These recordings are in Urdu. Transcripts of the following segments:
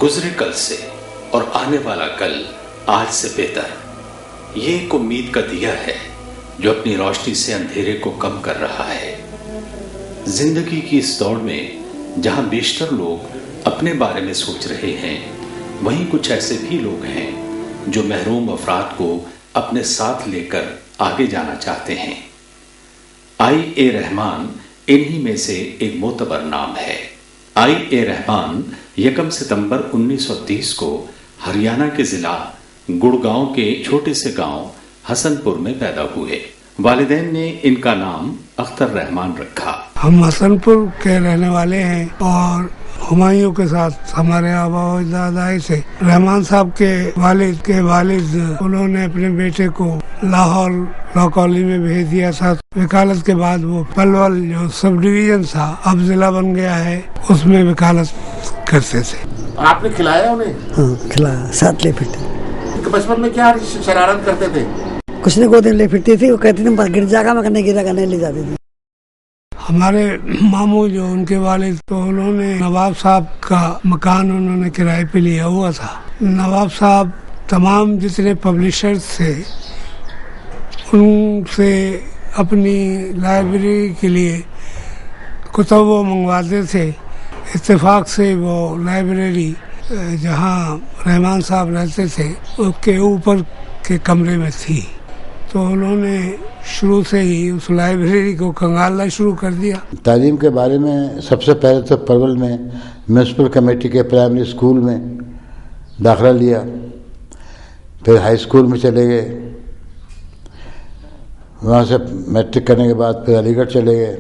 گزرے کل سے اور آنے والا کل آج سے بہتر، یہ ایک امید کا دیا ہے جو اپنی روشنی سے اندھیرے کو کم کر رہا ہے۔ زندگی کی اس دوڑ میں جہاں بیشتر لوگ اپنے بارے میں سوچ رہے ہیں، وہیں کچھ ایسے بھی لوگ ہیں جو محروم افراد کو اپنے ساتھ لے کر آگے جانا چاہتے ہیں۔ آئی رحمان انہی میں سے ایک معتبر نام ہے۔ رحمان 1 ستمبر 1930 کو ہریانہ کے ضلع گڑگاؤں کے چھوٹے سے گاؤں حسن پور میں پیدا ہوئے۔ والدین نے ان کا نام اختر رحمان رکھا۔ ہم حسن پور کے رہنے والے ہیں اور ہمایوں کے ساتھ ہمارے آبا و دادائی سے رحمان صاحب کے والد انہوں نے اپنے بیٹے کو لاہور لا کالونی میں بھیج دیا تھا۔ وکالت کے بعد وہ پلول جو سب ڈویژن تھا اب ضلع بن گیا ہے، اس میں وکالت کرتے تھے۔ آپ نے کھلایا انہیں؟ ہاں کھلایا، ساتھ لے پھرتے۔ بچپن میں کیا شرارت کرتے تھے؟ کچھ نے گود میں لے پھرتی تھی، وہ کہتی تھی گر جا گا، میں کرنے گرا کرنے لے جاتی تھی۔ ہمارے ماموں جو ان کے والد تو انہوں نے نواب صاحب کا مکان انہوں نے کرائے پہ لیا ہوا تھا۔ نواب صاحب تمام جتنے پبلشرز تھے ان سے اپنی لائبریری کے لیے کتب وہ منگواتے تھے۔ اتفاق سے وہ لائبریری جہاں رحمان صاحب رہتے تھے اس کے اوپر کے کمرے میں تھی، تو انہوں نے شروع سے ہی اس لائبریری کو کنگالنا شروع کر دیا۔ تعلیم کے بارے میں سب سے پہلے تو پرول میں میونسپل کمیٹی کے پرائمری اسکول میں داخلہ لیا، پھر ہائی اسکول میں چلے گئے، وہاں سے میٹرک کرنے کے بعد پھر علی گڑھ چلے گئے،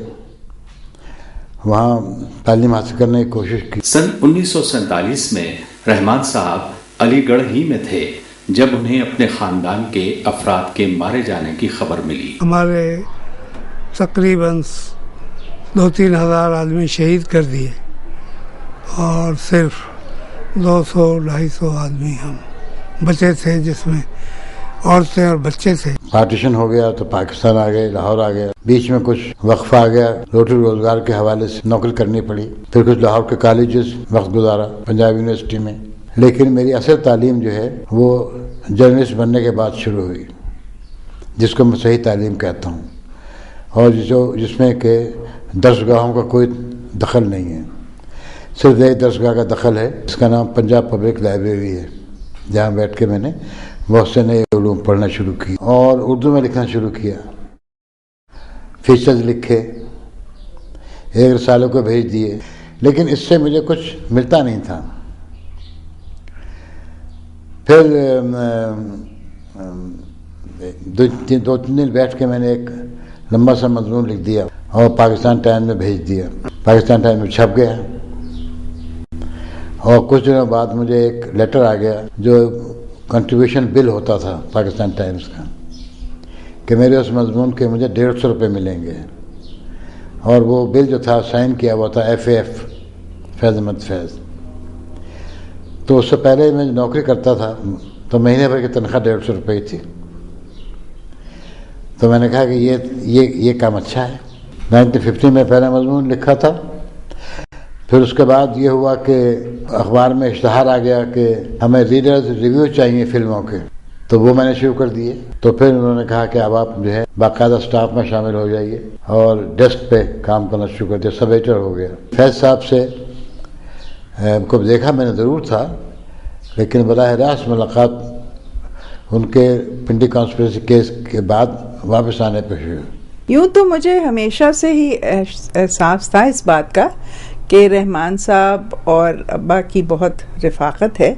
وہاں تعلیم حاصل کرنے کی کوشش کی۔ سن 1947 میں رحمان صاحب علی گڑھ ہی میں تھے جب انہیں اپنے خاندان کے افراد کے مارے جانے کی خبر ملی۔ ہمارے تقریباً 2-3 ہزار آدمی شہید کر دیے اور صرف 200-250 آدمی ہم بچے تھے، جس میں عورتیں اور بچے تھے۔ پارٹیشن ہو گیا تو پاکستان آ گئے، لاہور آ گیا، بیچ میں کچھ وقفہ آ گیا، روٹی روزگار کے حوالے سے نوکری کرنی پڑی، پھر کچھ لاہور کے کالجز وقت گزارا، پنجاب یونیورسٹی میں۔ لیکن میری اصل تعلیم جو ہے وہ جرنلسٹ بننے کے بعد شروع ہوئی، جس کو میں صحیح تعلیم کہتا ہوں، اور جس میں کہ درسگاہوں کا کوئی دخل نہیں ہے، صرف ایک درسگاہ کا دخل ہے، اس کا نام پنجاب پبلک لائبریری ہے، جہاں بیٹھ کے میں نے بہت سے نئے علوم پڑھنا شروع کی اور اردو میں لکھنا شروع کیا، فیچرز لکھے، ایک رسالے کو بھیج دیے، لیکن اس سے مجھے کچھ ملتا نہیں تھا۔ پھر 2-3 دن بیٹھ کے میں نے ایک لمبا سا مضمون لکھ دیا اور پاکستان ٹائم میں بھیج دیا، پاکستان ٹائم میں چھپ گیا، اور کچھ دنوں بعد مجھے ایک لیٹر آ گیا جو کنٹریبیوشن بل ہوتا تھا پاکستان ٹائمز کا، کہ میرے اس مضمون کے مجھے 150 روپے ملیں گے، اور وہ بل جو تھا سائن کیا ہوا تھا FAF فیض احمد فیض۔ تو اس سے پہلے میں نوکری کرتا تھا تو مہینے بھر کی تنخواہ 150 روپے تھی، تو میں نے کہا کہ یہ کام اچھا ہے۔ 1950 میں پہلا مضمون لکھا تھا، پھر اس کے بعد یہ ہوا کہ اخبار میں اشتہار آ گیا کہ ہمیں ریڈرز ریویو چاہیے فلموں کے، تو وہ میں نے شروع کر دیے۔ تو پھر انہوں نے کہا کہ اب آپ جو ہے باقاعدہ سٹاف میں شامل ہو جائیے، اور ڈیسک پہ کام کرنا شروع کر دیا، سب ایڈیٹر ہو گیا۔ فیض صاحب سے کو دیکھا میں نے ضرور تھا، لیکن براہ راست ملاقات ان کے پنڈی کانسپریسی کیس کے بعد واپس آنے پہ ہوئی۔ یوں تو مجھے ہمیشہ سے ہی احساس تھا اس بات کا کہ رحمان صاحب اور ابا کی بہت رفاقت ہے،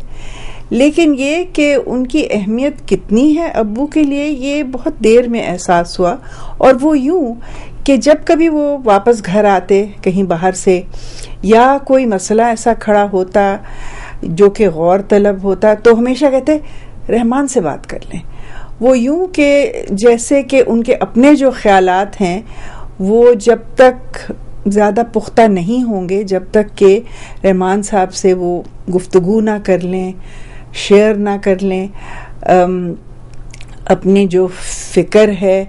لیکن یہ کہ ان کی اہمیت کتنی ہے ابو کے لیے یہ بہت دیر میں احساس ہوا، اور وہ یوں کہ جب کبھی وہ واپس گھر آتے کہیں باہر سے، یا کوئی مسئلہ ایسا کھڑا ہوتا جو کہ غور طلب ہوتا، تو ہمیشہ کہتے رحمان سے بات کر لیں۔ وہ یوں کہ جیسے کہ ان کے اپنے جو خیالات ہیں وہ جب تک زیادہ پختہ نہیں ہوں گے، جب تک کہ رحمان صاحب سے وہ گفتگو نہ کر لیں، شیئر نہ کر لیں، اپنی جو فکر ہے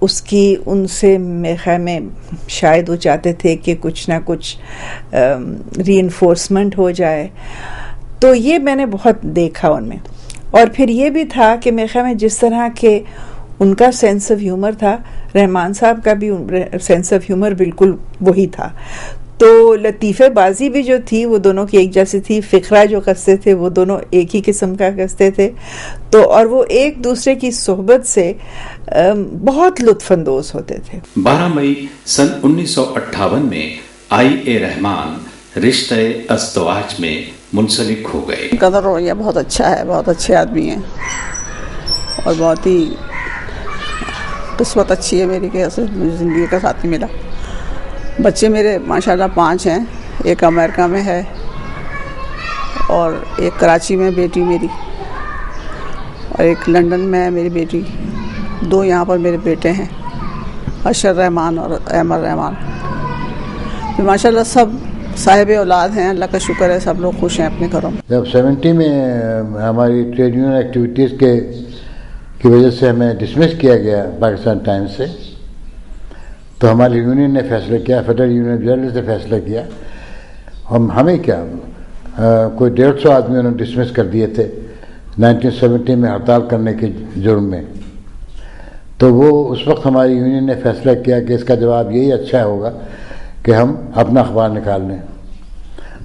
اس کی ان سے میرے خیال میں شاید وہ چاہتے تھے کہ کچھ نہ کچھ ری انفورسمنٹ ہو جائے. تو یہ میں نے بہت دیکھا ان میں. اور پھر یہ بھی تھا کہ میرے خیال میں جس طرح کہ ان کا سینس آف ہیومر تھا, رحمان صاحب کا بھی سینس آف ہیومر بالکل وہی تھا. تو لطیفہ بازی بھی جو تھی وہ دونوں کی ایک جیسی تھی, فقرہ جو قصے تھے وہ دونوں ایک ہی قسم کا قصے تھے. تو اور وہ ایک دوسرے کی صحبت سے بہت لطف اندوز ہوتے تھے. 12 مئی سن 1958 میں آئی اے رحمان رشتہ ازدواج میں منسلک ہو گئے. ان کا تو رویہ بہت اچھا ہے, بہت اچھے آدمی ہیں اور بہت ہی قسمت اچھی ہے میری کہ ایسے مجھے زندگی کا ساتھی ملا. بچے میرے ماشاءاللہ 5 ہیں, ایک امریکہ میں ہے اور ایک کراچی میں بیٹی میری, اور ایک لندن میں ہے میری بیٹی. 2 یہاں پر میرے بیٹے ہیں, اشر رحمان اور احمد رحمان. ماشاءاللہ سب صاحب اولاد ہیں, اللہ کا شکر ہے, سب لوگ خوش ہیں اپنے گھروں میں. جب 70 میں ہماری ٹریڈ یونین ایکٹیویٹیز کی وجہ سے ہمیں ڈسمس کیا گیا پاکستان ٹائمز سے, تو ہماری یونین نے فیصلہ کیا, فیڈرل یونین جرنلسٹ نے فیصلہ کیا, ہمیں کیا کوئی 150 آدمی انہوں نے ڈسمس کر دیے تھے 1970 میں ہڑتال کرنے کے جرم میں. تو وہ اس وقت ہماری یونین نے فیصلہ کیا کہ اس کا جواب یہی اچھا ہوگا کہ ہم اپنا اخبار نکال لیں.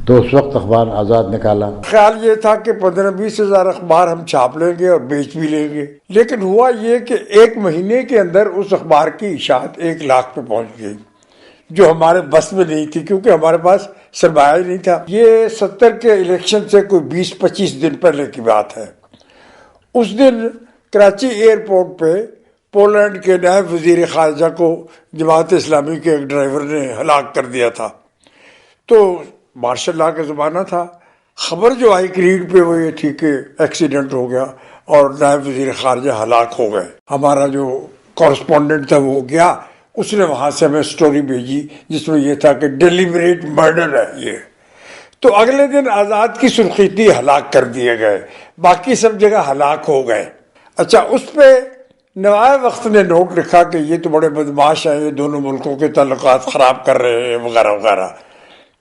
تو اس وقت اخبار آزاد نکالا. خیال یہ تھا کہ 15-20 ہزار اخبار ہم چھاپ لیں گے اور بیچ بھی لیں گے, لیکن ہوا یہ کہ 1 مہینے کے اندر اس اخبار کی اشاعت 1 لاکھ پہ پہنچ گئی, جو ہمارے بس میں نہیں تھی کیونکہ ہمارے پاس سرمایہ ہی نہیں تھا. یہ 70 کے الیکشن سے کوئی 20-25 دن پہلے کی بات ہے. اس دن کراچی ایئرپورٹ پہ پولینڈ کے نائب وزیر خارجہ کو جماعت اسلامی کے ایک ڈرائیور نے ہلاک کر دیا تھا. تو مارشل لا کا زمانہ تھا. خبر جو آئی کریڈ پہ وہ یہ تھی کہ ایکسیڈنٹ ہو گیا اور نائب وزیر خارجہ ہلاک ہو گئے. ہمارا جو کورسپونڈنٹ تھا وہ گیا, اس نے وہاں سے ہمیں سٹوری بھیجی جس میں یہ تھا کہ ڈیلیبریٹ مرڈر ہے یہ. تو اگلے دن آزاد کی سرخی تھی, ہلاک کر دیے گئے, باقی سب جگہ ہلاک ہو گئے. اچھا, اس پہ نوائے وقت نے نوٹ لکھا کہ یہ تو بڑے بدماش ہیں, یہ دونوں ملکوں کے تعلقات خراب کر رہے ہیں وغیرہ وغیرہ.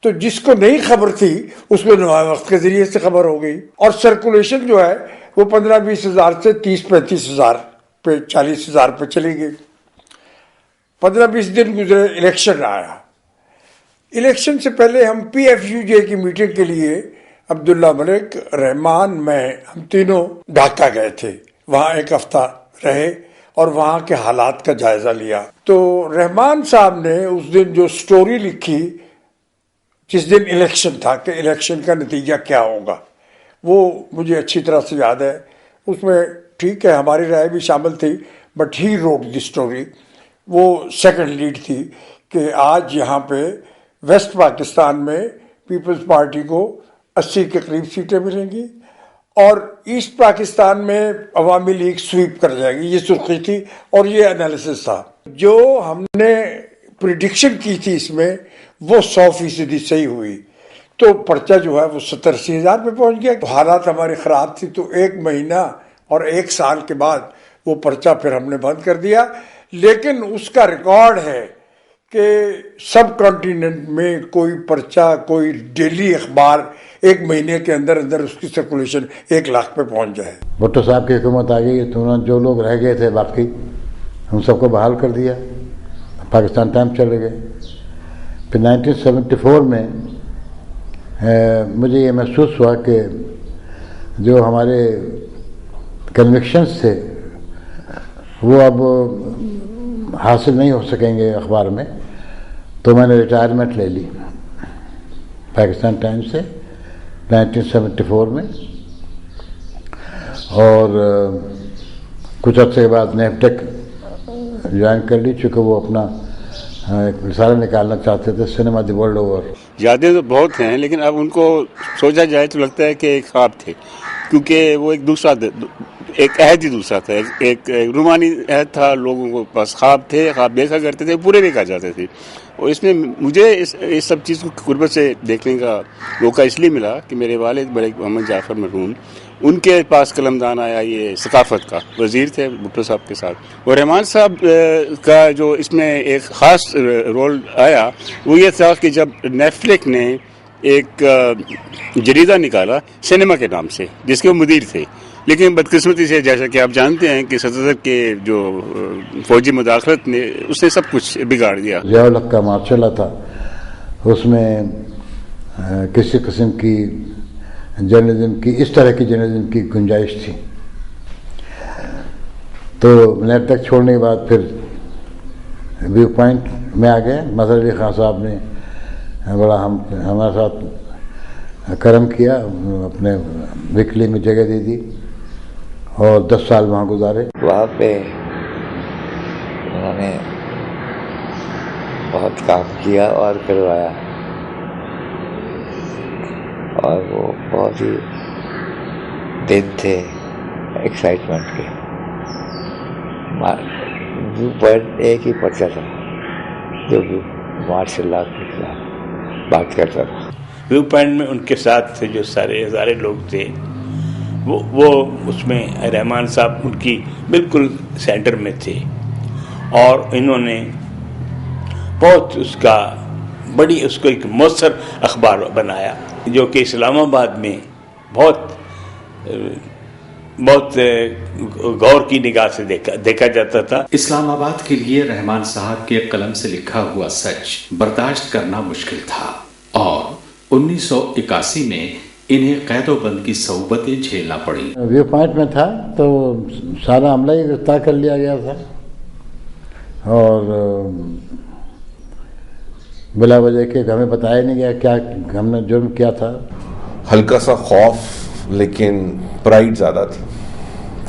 تو جس کو نہیں خبر تھی اس کو نوائے وقت کے ذریعے سے خبر ہو گئی, اور سرکولیشن جو ہے وہ 15-20 ہزار سے 30-35 ہزار پہ 40 ہزار پہ چلی گئی. 15-20 دن گزرے, الیکشن آیا. الیکشن سے پہلے ہم PFUJ کی میٹنگ کے لیے عبداللہ ملک, رحمان, میں, ہم تینوں ڈھاکہ گئے تھے. وہاں 1 ہفتہ رہے اور وہاں کے حالات کا جائزہ لیا. تو رحمان صاحب نے اس دن جو سٹوری لکھی جس دن الیکشن تھا کہ الیکشن کا نتیجہ کیا ہوگا, وہ مجھے اچھی طرح سے یاد ہے. اس میں ٹھیک ہے ہماری رائے بھی شامل تھی, but he wrote the story. وہ سیکنڈ لیڈ تھی کہ آج یہاں پہ ویسٹ پاکستان میں پیپلز پارٹی کو 80 کے قریب سیٹیں ملیں گی اور ایسٹ پاکستان میں عوامی لیگ سویپ کر جائے گی. یہ سرخی تھی اور یہ انالیسس تھا. جو ہم نے پریڈکشن کی تھی اس میں وہ 100% صحیح ہوئی. تو پرچہ جو ہے وہ 70-80 ہزار پہ پہنچ گیا. حالات ہماری خراب تھی, تو 1 مہینہ اور 1 سال کے بعد وہ پرچہ پھر ہم نے بند کر دیا. لیکن اس کا ریکارڈ ہے کہ سب کانٹیننٹ میں کوئی پرچہ, کوئی ڈیلی اخبار 1 مہینے کے اندر اندر اس کی سرکولیشن 1 لاکھ پہ پہنچ جائے. بھٹو صاحب کی حکومت آ گئی تو انہوں نے جو لوگ رہ گئے تھے باقی ہم سب کو بحال کر دیا, پاکستان ٹائم چلے گئے. پھر 1974 میں مجھے یہ محسوس ہوا کہ جو ہمارے کنوکشنز تھے وہ اب حاصل نہیں ہو سکیں گے اخبار میں. تو میں نے ریٹائرمنٹ لے لی پاکستان ٹائمز سے 1974 میں, اور کچھ عرصے کے بعد نیفٹیک جوائن کر لی, چونکہ وہ اپنا ایک رسالہ نکالنا چاہتے تھے, سنیما دی ورلڈ اوور. یادیں تو بہت ہیں لیکن اب ان کو سوچا جائے تو لگتا ہے کہ ایک خواب تھے, کیونکہ وہ ایک عہد ہی دوسرا تھا, ایک رومانی عہد تھا. لوگوں کو پاس خواب تھے, خواب دیکھا کرتے تھے, پورے دیکھا جاتے تھے. اور اس میں مجھے اس سب چیز کو قربت سے دیکھنے کا موقع اس لیے ملا کہ میرے والد بڑے محمد جعفر مرحوم ان کے پاس قلمدان آیا یہ ثقافت کا، وزیر تھے بھٹو صاحب کے ساتھ. اور رحمان صاحب کا جو اس میں ایک خاص رول آیا وہ یہ تھا کہ جب نیفلک نے ایک جریدہ نکالا سنیما کے نام سے جس کے وہ مدیر تھے، لیکن بدقسمتی سے جیسا کہ آپ جانتے ہیں کہ 77 کے جو فوجی مداخلت نے اس نے سب کچھ بگاڑ دیا. ضیاء الحق کا مارشلہ تھا، اس میں کسی قسم کی جرنلزم کی اس طرح کی جرنلزم کی گنجائش تھی. تو نیٹ تک چھوڑنے کے بعد پھر ویو پوائنٹ میں آ گئے. مظہر علی خان صاحب نے بڑا ہمارے ساتھ کرم کیا، اپنے ویکلی میں جگہ دے دی اور 10 سال وہاں گزارے. وہاں پہ انہوں نے بہت کام کیا اور کروایا، اور وہ بہت ہی دن تھے ایکسائٹمنٹ کے. ویو پوائنٹ ایک ہی پرچہ تھا جو بھی مارشل لا کے خلاف بات کرتا تھا. ویو پوائنٹ میں ان کے ساتھ جو سارے ہزارے لوگ تھے وہ اس میں رحمان صاحب ان کی بالکل سینٹر میں تھے، اور انہوں نے بہت اس کو ایک مؤثر اخبار بنایا جو کہ اسلام آباد میں بہت غور کی نگاہ سے دیکھا جاتا تھا. اسلام آباد کے لیے رحمان صاحب کے قلم سے لکھا ہوا سچ برداشت کرنا مشکل تھا، اور 1981 میں انہیں قید و بند کی صعوبتیں جھیلنا پڑی. ویو پوائنٹ میں تھا تو سارا عملہ ہی گرفتار کر لیا گیا تھا، اور بلا وجہ کہ ہمیں بتایا نہیں گیا کیا ہم نے جرم کیا تھا. ہلکا سا خوف، لیکن پرائیڈ زیادہ تھی.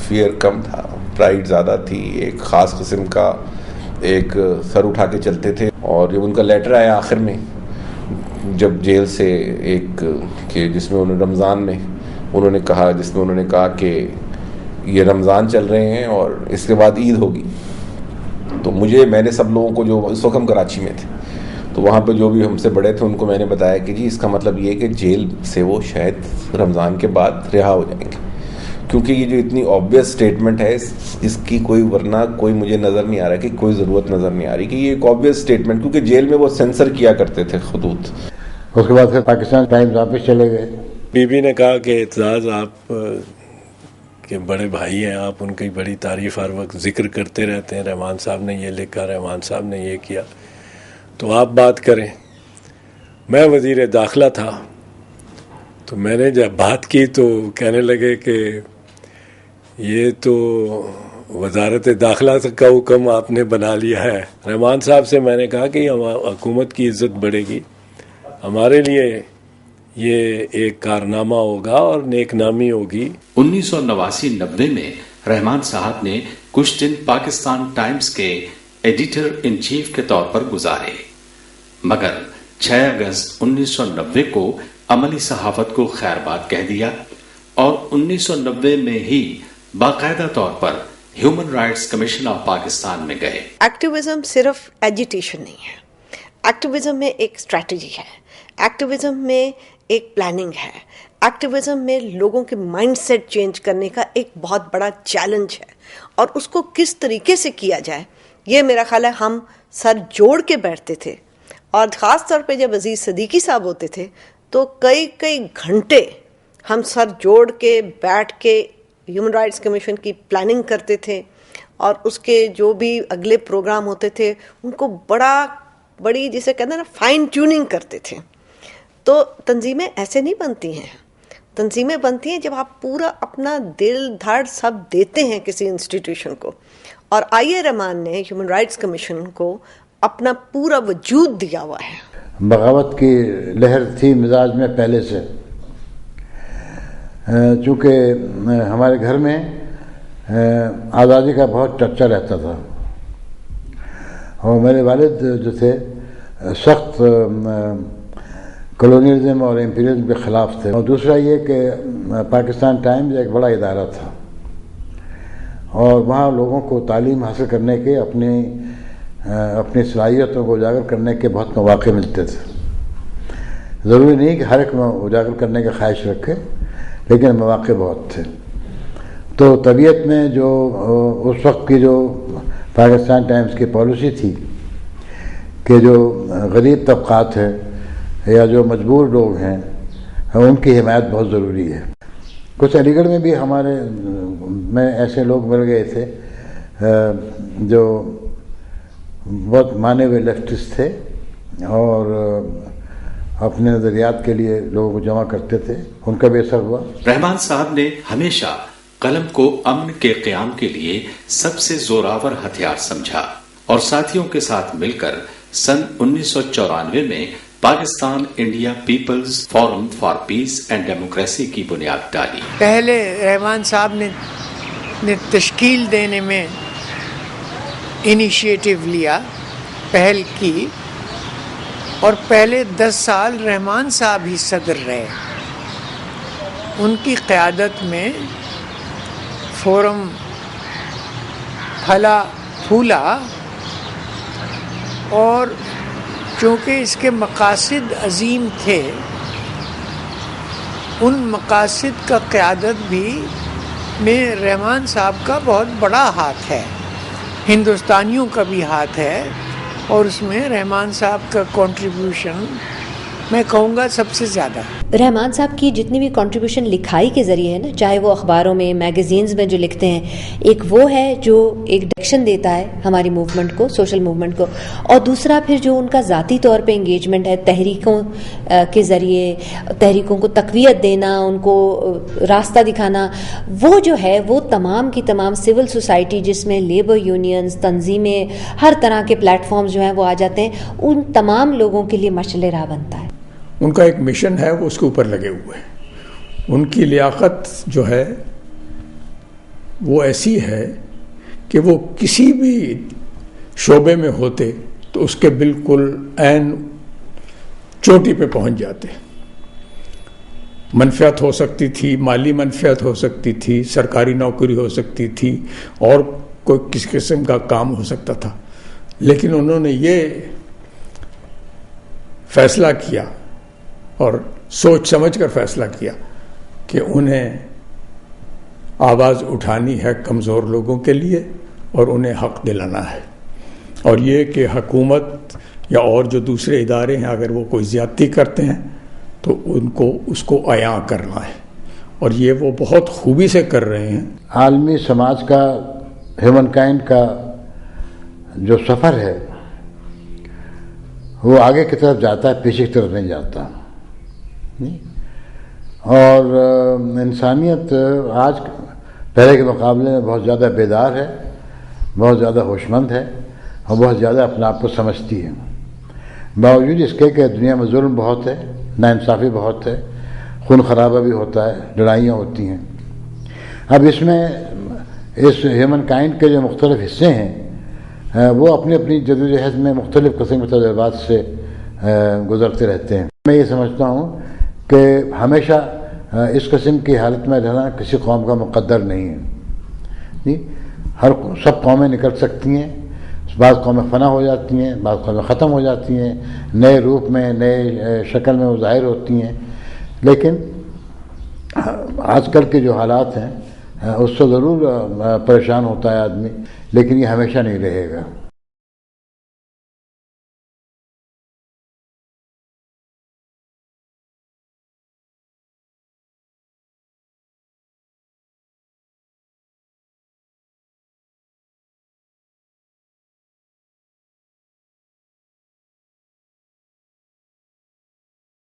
فیئر کم تھا، پرائیڈ زیادہ تھی. ایک خاص قسم کا ایک سر اٹھا کے چلتے تھے. اور جب ان کا لیٹر آیا آخر میں جب جیل سے ایک کہ جس میں انہوں نے کہا کہ یہ رمضان چل رہے ہیں اور اس کے بعد عید ہوگی، تو میں نے سب لوگوں کو، جو اس وقت ہم کراچی میں تھے تو وہاں پہ جو بھی ہم سے بڑے تھے ان کو میں نے بتایا کہ جی اس کا مطلب یہ ہے کہ جیل سے وہ شاید رمضان کے بعد رہا ہو جائیں گے، کیونکہ یہ جو اتنی آبویس اسٹیٹمنٹ ہے اس کی کوئی مجھے نظر نہیں آ رہا کہ کوئی ضرورت نظر نہیں آ رہی کہ یہ ایک آبویس اسٹیٹمنٹ، کیونکہ جیل میں وہ سینسر کیا کرتے تھے خطوط. اس کے بعد پھر پاکستان ٹائمز واپس چلے گئے. بی بی نے کہا کہ اعتزاز آپ کے بڑے بھائی ہیں، آپ ان کی بڑی تعریف ہر وقت ذکر کرتے رہتے ہیں، رحمان صاحب نے یہ لکھا، رحمان صاحب نے یہ کیا، تو آپ بات کریں. میں وزیر داخلہ تھا تو میں نے جب بات کی تو کہنے لگے کہ یہ تو وزارت داخلہ کا حکم آپ نے بنا لیا ہے. رحمان صاحب سے میں نے کہا کہ حکومت کی عزت بڑھے گی، ہمارے لیے یہ ایک کارنامہ ہوگا اور نیک نامی ہوگی. 1989-90 میں رحمان صاحب نے کچھ دن پاکستان ٹائمز کے ایڈیٹر ان چیف کے طور پر گزارے، مگر 6 اگست 1990 کو عملی صحافت کو خیر بات کہہ دیا، اور 1990 میں ہی باقاعدہ طور پر human rights commission of Pakistan میں گئے. ایکٹیویزم صرف ایجیٹیشن نہیں ہے، ایکٹیویزم میں ایک اسٹریٹجی ہے، ایکٹیویزم میں ایک پلاننگ ہے، ایکٹیویزم میں لوگوں کے مائنڈ سیٹ چینج کرنے کا ایک بہت بڑا چیلنج ہے، اور اس کو کس طریقے سے کیا جائے یہ میرا خیال ہے ہم سر جوڑ کے بیٹھتے تھے. اور خاص طور پہ جب عزیز صدیقی صاحب ہوتے تھے تو کئی گھنٹے ہم سر جوڑ کے بیٹھ کے ہیومن رائٹس کمیشن کی پلاننگ کرتے تھے، اور اس کے جو بھی اگلے پروگرام ہوتے تھے ان کو بڑی جسے کہتے ہیں نا فائن ٹیوننگ کرتے تھے. تو تنظیمیں ایسے نہیں بنتی ہیں، تنظیمیں بنتی ہیں جب آپ پورا اپنا دل دھڑ سب دیتے ہیں کسی انسٹیٹیوشن کو. اور آئی اے رحمان نے ہیومن رائٹس کمیشن کو اپنا پورا وجود دیا ہوا ہے. بغاوت کی لہر تھی مزاج میں پہلے سے، چونکہ ہمارے گھر میں آزادی کا بہت چرچا رہتا تھا، اور میرے والد جو تھے سخت کلونیلزم اور امپیریلزم کے خلاف تھے. اور دوسرا یہ کہ پاکستان ٹائمز ایک بڑا ادارہ تھا، اور وہاں لوگوں کو تعلیم حاصل کرنے کے اپنی صلاحیتوں کو اجاگر کرنے کے بہت مواقع ملتے تھے. ضروری نہیں کہ ہر ایک اجاگر کرنے کا خواہش رکھے، لیکن مواقع بہت تھے. تو طبیعت میں جو اس وقت کی جو پاکستان ٹائمز کی پالیسی تھی کہ جو غریب طبقات ہیں یا جو مجبور لوگ ہیں ان کی حمایت بہت ضروری ہے. کچھ علی گڑھ میں بھی ہمارے میں ایسے لوگ مل گئے تھے جو بہت مانے ہوئے لیفٹسٹ تھے اور اپنے نظریات کے لیے لوگوں کو جمع کرتے تھے. ان کا بھی اثر ہوا. رحمان صاحب نے ہمیشہ قلم کو امن کے قیام کے لیے سب سے زوراور ہتھیار سمجھا اور ساتھیوں کے ساتھ مل کر سن 1994 میں Pakistan India Peoples Forum for Peace and Democracy کی بنیاد ڈالی. پہلے رحمان صاحب نے تشکیل دینے میں انیشیٹو لیا، پہل کی، اور پہلے 10 سال رحمان صاحب ہی صدر رہے. ان کی قیادت میں فورم پھلا پھولا اور چونکہ اس کے مقاصد عظیم تھے، ان مقاصد کا قیادت بھی میں رحمان صاحب کا بہت بڑا ہاتھ ہے، ہندوستانیوں کا بھی ہاتھ ہے، اور اس میں رحمان صاحب کا کنٹریبیوشن میں کہوں گا سب سے زیادہ. رحمان صاحب کی جتنی بھی کنٹریبیوشن لکھائی کے ذریعے ہے نا، چاہے وہ اخباروں میں، میگزینز میں جو لکھتے ہیں، ایک وہ ہے جو ایک ڈائریکشن دیتا ہے ہماری موومنٹ کو، سوشل موومنٹ کو، اور دوسرا پھر جو ان کا ذاتی طور پہ انگیجمنٹ ہے تحریکوں کے ذریعے، تحریکوں کو تقویت دینا، ان کو راستہ دکھانا، وہ جو ہے وہ تمام کی تمام سول سوسائٹی جس میں لیبر یونینز، تنظیمیں، ہر طرح کے پلیٹ فارمز جو ہیں وہ آ جاتے ہیں، ان تمام لوگوں کے لیے مشعل راہ بنتا ہے. ان کا ایک مشن ہے، وہ اس کے اوپر لگے ہوئے ہیں. ان کی لیاقت جو ہے وہ ایسی ہے کہ وہ کسی بھی شعبے میں ہوتے تو اس کے بالکل عین چوٹی پہ پہنچ جاتے. منفعت ہو سکتی تھی، مالی منفعت ہو سکتی تھی، سرکاری نوکری ہو سکتی تھی، اور کوئی کسی قسم کا کام ہو سکتا تھا، لیکن انہوں نے یہ فیصلہ کیا اور سوچ سمجھ کر فیصلہ کیا کہ انہیں آواز اٹھانی ہے کمزور لوگوں کے لیے اور انہیں حق دلانا ہے، اور یہ کہ حکومت یا اور جو دوسرے ادارے ہیں اگر وہ کوئی زیادتی کرتے ہیں تو ان کو اس کو عیاں کرنا ہے، اور یہ وہ بہت خوبی سے کر رہے ہیں. عالمی سماج کا، ہیومن کائنڈ کا جو سفر ہے وہ آگے کی طرف جاتا ہے، پیچھے کی طرف نہیں جاتا. اور انسانیت آج پہلے کے مقابلے میں بہت زیادہ بیدار ہے، بہت زیادہ ہوش مند ہے، اور بہت زیادہ اپنے آپ کو سمجھتی ہے. باوجود اس کے کہ دنیا میں ظلم بہت ہے، ناانصافی بہت ہے، خون خرابہ بھی ہوتا ہے، لڑائیاں ہوتی ہیں. اب اس میں اس ہیومن کائنڈ کے جو مختلف حصے ہیں وہ اپنی اپنی جدوجہد میں مختلف قسم کے تجربات سے گزرتے رہتے ہیں. میں یہ سمجھتا ہوں کہ ہمیشہ اس قسم کی حالت میں رہنا کسی قوم کا مقدر نہیں ہے. سب قومیں نکل سکتی ہیں، بعض قومیں فنا ہو جاتی ہیں، بعض قومیں ختم ہو جاتی ہیں، نئے روپ میں، نئے شکل میں وہ ظاہر ہوتی ہیں، لیکن آج کل کے جو حالات ہیں اس سے ضرور پریشان ہوتا ہے آدمی، لیکن یہ ہمیشہ نہیں رہے گا.